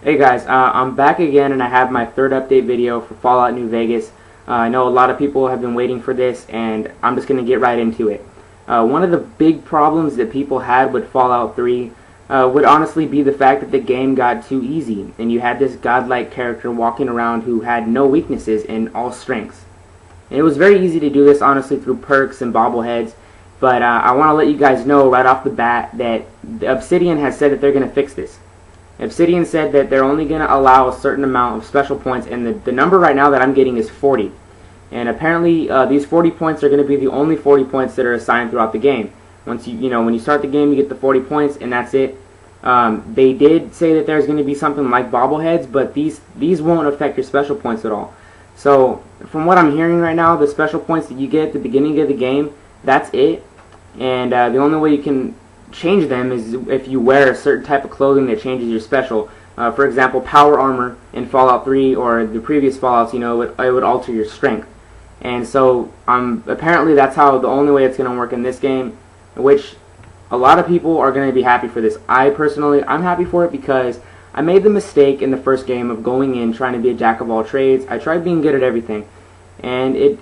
Hey guys, I'm back again and I have my third update video for Fallout New Vegas. I know a lot of people have been waiting for this and I'm just going to get right into it. One of the big problems that people had with Fallout 3 would honestly be the fact that the game got too easy and you had this godlike character walking around who had no weaknesses and all strengths. And it was very easy to do this honestly through perks and bobbleheads, but I want to let you guys know right off the bat that Obsidian has said that they're going to fix this. Obsidian said that they're only going to allow a certain amount of special points, and the number right now that I'm getting is 40. And apparently these 40 points are going to be the only 40 points that are assigned throughout the game. Once when you start the game, you get the 40 points, and that's it. They did say that there's going to be something like bobbleheads, but these won't affect your special points at all. So from what I'm hearing right now, the special points that you get at the beginning of the game, that's it. And the only way you can change them is if you wear a certain type of clothing that changes your special. For example, power armor in Fallout 3 or the previous Fallouts, it would alter your strength. And so apparently that's how the only way it's going to work in this game, which a lot of people are going to be happy for this. I'm happy for it because I made the mistake in the first game of going in trying to be a jack of all trades. I tried being good at everything, and it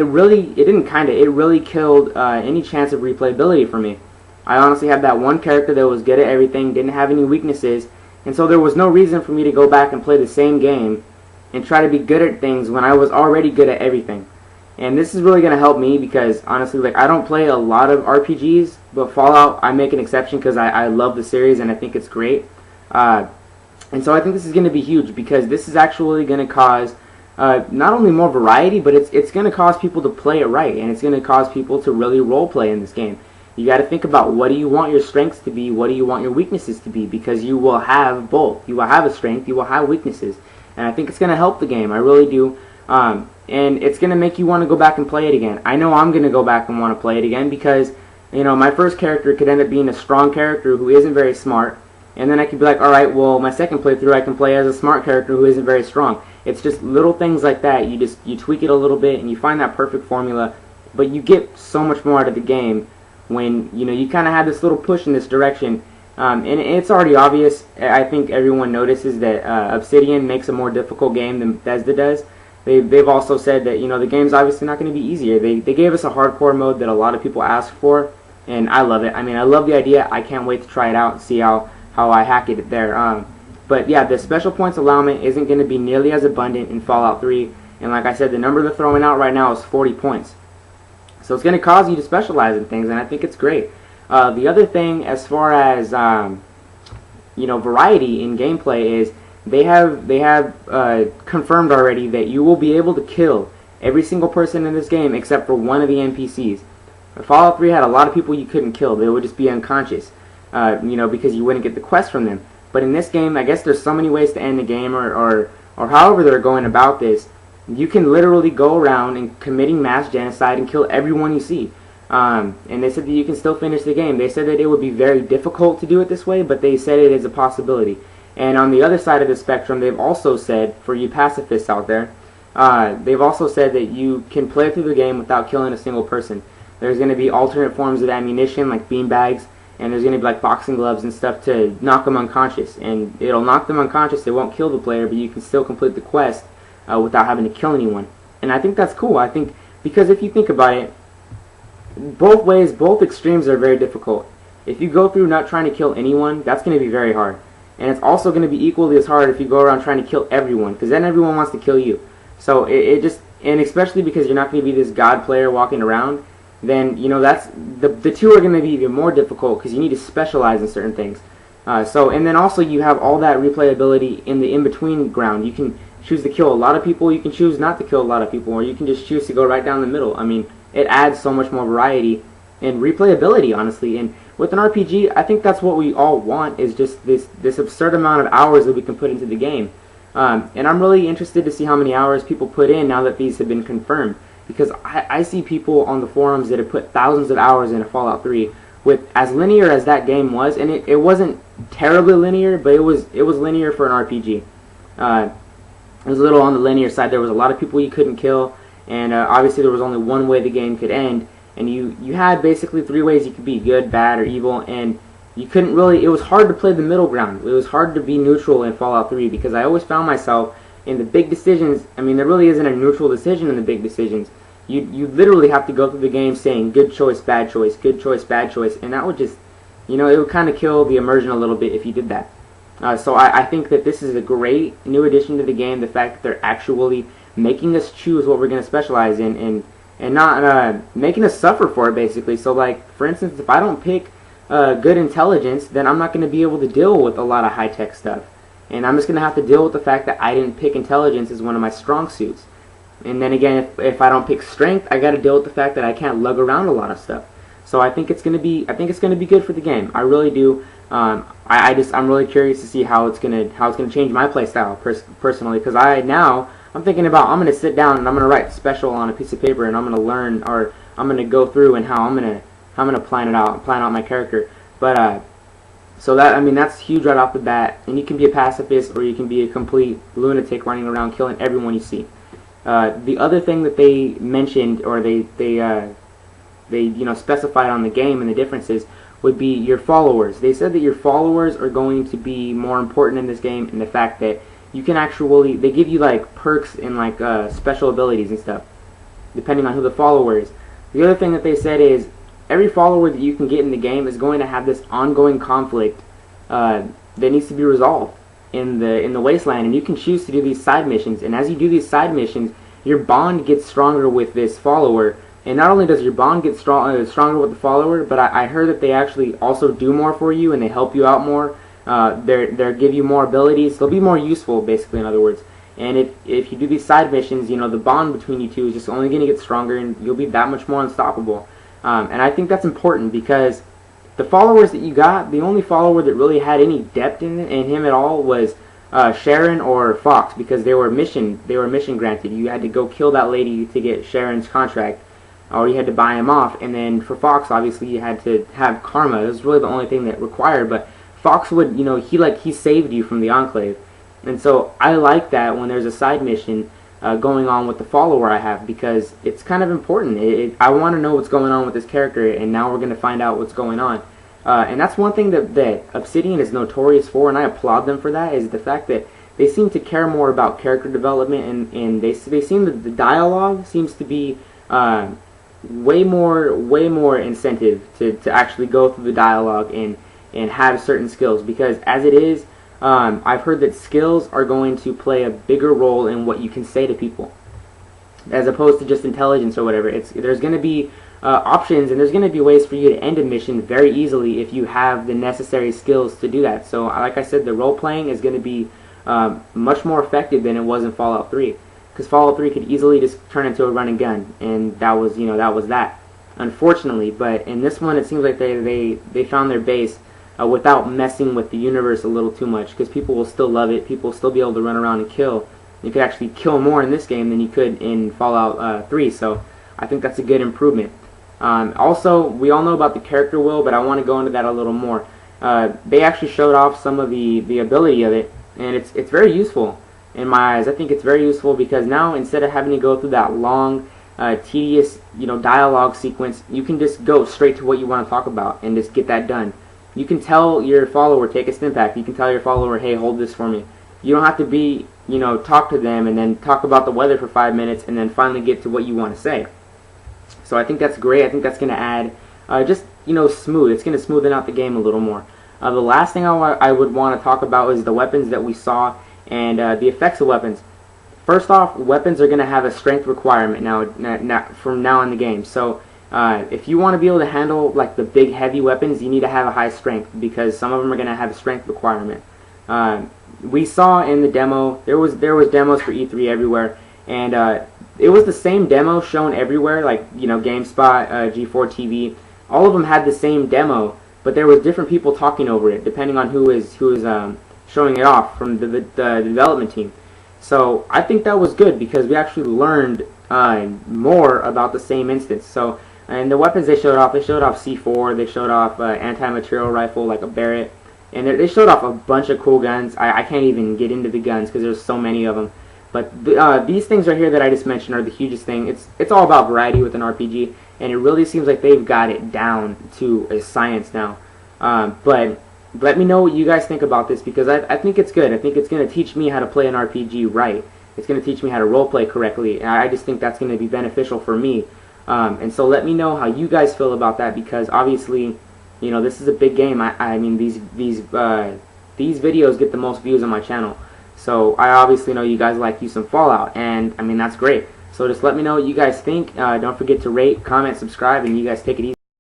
really killed any chance of replayability for me. I honestly had that one character that was good at everything, didn't have any weaknesses, and so there was no reason for me to go back and play the same game and try to be good at things when I was already good at everything. And this is really going to help me because honestly, I don't play a lot of RPGs, but Fallout I make an exception because I love the series and I think it's great. And so I think this is going to be huge because this is actually going to cause not only more variety, but it's going to cause people to play it right, and it's going to cause people to really role play in this game. You got to think about what do you want your strengths to be, what do you want your weaknesses to be, because you will have both. You will have a strength, you will have weaknesses, and I think it's going to help the game. I really do, and it's going to make you want to go back and play it again. I know I'm going to go back and want to play it again because my first character could end up being a strong character who isn't very smart, and then I could be like, alright, well, my second playthrough I can play as a smart character who isn't very strong. It's just little things like that. You tweak it a little bit and you find that perfect formula, but you get so much more out of the game when you kind of have this little push in this direction, and it's already obvious. I think everyone notices that Obsidian makes a more difficult game than Bethesda does. They've also said that the game's obviously not going to be easier. They gave us a hardcore mode that a lot of people asked for, and I love it. I mean, I love the idea. I can't wait to try it out and see how I hack it there. But yeah, the special points allowance isn't going to be nearly as abundant in Fallout 3, and like I said, the number they're throwing out right now is 40 points. So it's going to cause you to specialize in things, and I think it's great. The other thing, as far as variety in gameplay, is they have confirmed already that you will be able to kill every single person in this game except for one of the NPCs. Fallout 3 had a lot of people you couldn't kill; they would just be unconscious, because you wouldn't get the quest from them. But in this game, I guess there's so many ways to end the game, or however they're going about this. You can literally go around and committing mass genocide and kill everyone you see. And they said that you can still finish the game. They said that it would be very difficult to do it this way, but they said it is a possibility. And on the other side of the spectrum, they've also said, for you pacifists out there, they've also said that you can play through the game without killing a single person. There's going to be alternate forms of ammunition, like beanbags, and there's going to be like boxing gloves and stuff to knock them unconscious. And it'll knock them unconscious. It won't kill the player, but you can still complete the quest without having to kill anyone. And I think that's cool. I think because if you think about it, both extremes are very difficult. If you go through not trying to kill anyone, that's going to be very hard. And it's also going to be equally as hard if you go around trying to kill everyone, because then everyone wants to kill you. So and especially because you're not going to be this god player walking around, then that's the two are going to be even more difficult because you need to specialize in certain things. And then also you have all that replayability in the in-between ground. You can choose to kill a lot of people, you can choose not to kill a lot of people, or you can just choose to go right down the middle. I mean, it adds so much more variety and replayability, honestly. And with an RPG, I think that's what we all want, is just this absurd amount of hours that we can put into the game. And I'm really interested to see how many hours people put in now that these have been confirmed, because I see people on the forums that have put thousands of hours into Fallout 3 with as linear as that game was, and it wasn't terribly linear, but it was linear for an RPG. It was a little on the linear side. There was a lot of people you couldn't kill, and obviously there was only one way the game could end, and you had basically three ways you could be: good, bad, or evil. And you couldn't really, it was hard to play the middle ground. It was hard to be neutral in Fallout 3 because I always found myself in the big decisions. I mean, there really isn't a neutral decision in the big decisions. You literally have to go through the game saying good choice, bad choice, good choice, bad choice, and that would just, you know, it would kind of kill the immersion a little bit if you did that. So I think that this is a great new addition to the game, the fact that they're actually making us choose what we're going to specialize in and not making us suffer for it, basically. So, like, for instance, if I don't pick good intelligence, then I'm not going to be able to deal with a lot of high-tech stuff. And I'm just going to have to deal with the fact that I didn't pick intelligence as one of my strong suits. And then again, if I don't pick strength, I got to deal with the fact that I can't lug around a lot of stuff. So I think it's going to be good for the game. I really do. I'm really curious to see how it's going to change my playstyle personally, because I'm thinking about, I'm going to sit down and I'm going to write special on a piece of paper, and I'm going to learn, or I'm going to go through and how I'm going to plan out my character. But so that, I mean, that's huge right off the bat. And you can be a pacifist, or you can be a complete lunatic running around killing everyone you see. The other thing that they mentioned, or they specified on the game and the differences, would be your followers. They said that your followers are going to be more important in this game, and the fact that you can actually, they give you like perks and like special abilities and stuff depending on who the follower is. The other thing that they said is every follower that you can get in the game is going to have this ongoing conflict that needs to be resolved in the wasteland, and you can choose to do these side missions. And as you do these side missions, your bond gets stronger with this follower. And not only does your bond get stronger with the follower, but I heard that they actually also do more for you and they help you out more. They give you more abilities. They'll be more useful, basically, in other words. And if you do these side missions, you know, the bond between you two is just only going to get stronger, and you'll be that much more unstoppable. And I think that's important, because the followers that you got, the only follower that really had any depth in him at all was Sharon or Fox, because they were mission granted. You had to go kill that lady to get Sharon's contract, or you had to buy him off. And then for Fox, obviously, you had to have karma. It was really the only thing that required. But Fox would, you know, he saved you from the Enclave. And so I like that when there's a side mission going on with the follower I have, because it's kind of important. I want to know what's going on with this character, and now we're going to find out what's going on. And that's one thing that Obsidian is notorious for, and I applaud them for that, is the fact that they seem to care more about character development, and they seem that the dialogue seems to be way more incentive to actually go through the dialogue and have certain skills, because as it is, I've heard that skills are going to play a bigger role in what you can say to people, as opposed to just intelligence or whatever. There's going to be options, and there's going to be ways for you to end a mission very easily if you have the necessary skills to do that. So, like I said, the role playing is going to be much more effective than it was in Fallout 3, because Fallout 3 could easily just turn into a run and gun, and that was that, unfortunately. But in this one, it seems like they found their base without messing with the universe a little too much, because people will still love it. People will still be able to run around and kill. You could actually kill more in this game than you could in Fallout 3, so I think that's a good improvement. Also, we all know about the character wheel, but I want to go into that a little more. They actually showed off some of the ability of it, and it's very useful in my eyes. I think it's very useful because now, instead of having to go through that long, tedious, dialogue sequence, you can just go straight to what you want to talk about and just get that done. You can tell your follower, take a Stimpak. You can tell your follower, hey, hold this for me. You don't have to be, talk to them and then talk about the weather for 5 minutes and then finally get to what you want to say. So I think that's great. I think that's going to add smooth. It's going to smoothen out the game a little more. The last thing I would want to talk about is the weapons that we saw and the effects of weapons. First off, weapons are going to have a strength requirement from now in the game. So if you want to be able to handle like the big heavy weapons, you need to have a high strength, because some of them are going to have a strength requirement. We saw in the demo, there was demos for E3 everywhere, and it was the same demo shown everywhere, like GameSpot, G4 TV. All of them had the same demo, but there was different people talking over it depending on who is showing it off from the development team. So I think that was good, because we actually learned more about the same instance. So, and the weapons they showed off C4, they showed off anti-material rifle like a Barrett, and they showed off a bunch of cool guns. I can't even get into the guns because there's so many of them. But these things right here that I just mentioned are the hugest thing. It's all about variety with an RPG, and it really seems like they've got it down to a science now. But let me know what you guys think about this, because I think it's good. I think it's going to teach me how to play an RPG right. It's going to teach me how to roleplay correctly, and I just think that's going to be beneficial for me. And so let me know how you guys feel about that, because obviously, you know, this is a big game. I mean, these videos get the most views on my channel, so I obviously know you guys like you some Fallout, and I mean, that's great. So just let me know what you guys think. Don't forget to rate, comment, subscribe, and you guys take it easy.